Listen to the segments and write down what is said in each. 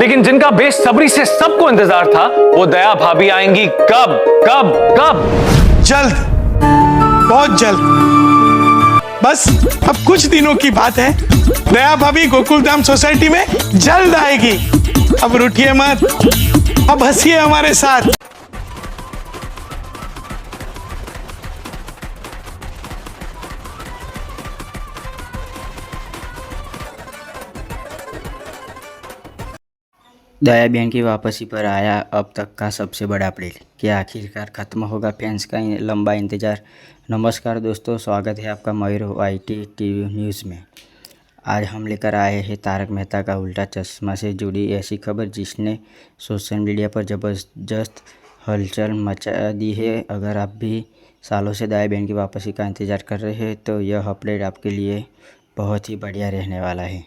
लेकिन जिनका बेसब्री से सबको इंतजार था, वो दया भाभी आएंगी कब कब कब? जल्द, बहुत जल्द। बस अब कुछ दिनों की बात है। दया भाभी गोकुलधाम सोसाइटी में जल्द आएगी। अब रूठिए मत, अब हंसिए हमारे साथ। दया बहन की वापसी पर आया अब तक का सबसे बड़ा अपडेट। क्या आखिरकार खत्म होगा फैंस का लंबा इंतजार? नमस्कार दोस्तों, स्वागत है आपका मयूर वाईटी टीवी न्यूज़ में। आज हम लेकर आए हैं तारक मेहता का उल्टा चश्मा से जुड़ी ऐसी खबर जिसने सोशल मीडिया पर ज़बरदस्त हलचल मचा दी है। अगर आप भी सालों से दया बहन की वापसी का इंतज़ार कर रहे हैं तो यह अपडेट आपके लिए बहुत ही बढ़िया रहने वाला है।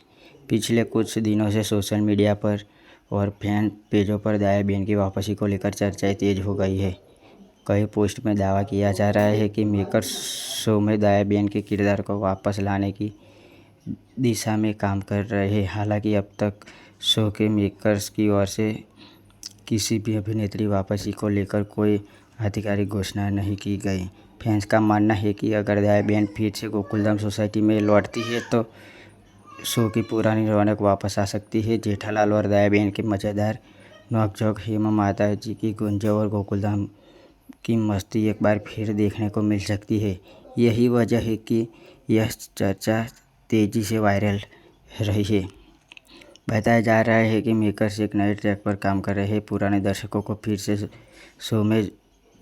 पिछले कुछ दिनों से सोशल मीडिया पर और फैन पेजों पर दया बहन की वापसी को लेकर चर्चाएं तेज हो गई है। कई पोस्ट में दावा किया जा रहा है कि मेकर्स शो में दया बहन के किरदार को वापस लाने की दिशा में काम कर रहे हैं। हालांकि अब तक शो के मेकर्स की ओर से किसी भी अभिनेत्री वापसी को लेकर कोई आधिकारिक घोषणा नहीं की गई। फैंस का मानना है कि अगर दया बहन फिर से गोकुलधाम सोसाइटी में लौटती है तो शो की पुरानी रौनक वापस आ सकती है। जेठालाल और दया बहन के मज़ेदार नोकझोंक, हेमा माता जी की गुंजन और गोकुलधाम की मस्ती एक बार फिर देखने को मिल सकती है। यही वजह है कि यह चर्चा तेज़ी से वायरल रही है। बताया जा रहा है कि मेकर्स एक नए ट्रैक पर काम कर रहे हैं, पुराने दर्शकों को फिर से शो में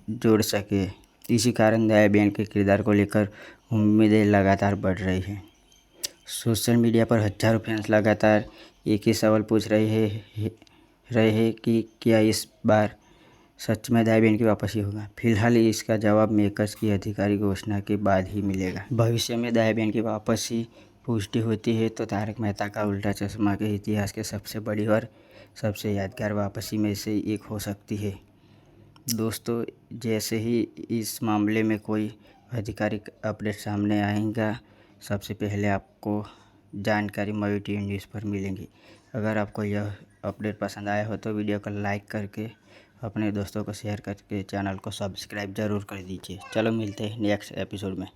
जोड़ सके। इसी कारण दया बहन के किरदार को लेकर उम्मीदें लगातार बढ़ रही हैं। सोशल मीडिया पर हजारों फैंस लगातार एक ही सवाल पूछ रहे हैं कि क्या इस बार सच में दया बहन की वापसी होगा। फिलहाल इसका जवाब मेकर्स की आधिकारिक घोषणा के बाद ही मिलेगा। भविष्य में दया बहन की वापसी पुष्टि होती है तो तारक मेहता का उल्टा चश्मा के इतिहास के सबसे बड़ी और सबसे यादगार वापसी में से एक हो सकती है। दोस्तों, जैसे ही इस मामले में कोई आधिकारिक अपडेट सामने आएगा, सबसे पहले आपको जानकारी मयूर टीवी न्यूज़ पर मिलेंगी। अगर आपको यह अपडेट पसंद आया हो तो वीडियो को लाइक करके अपने दोस्तों को शेयर करके चैनल को सब्सक्राइब ज़रूर कर दीजिए। चलो मिलते हैं नेक्स्ट एपिसोड में।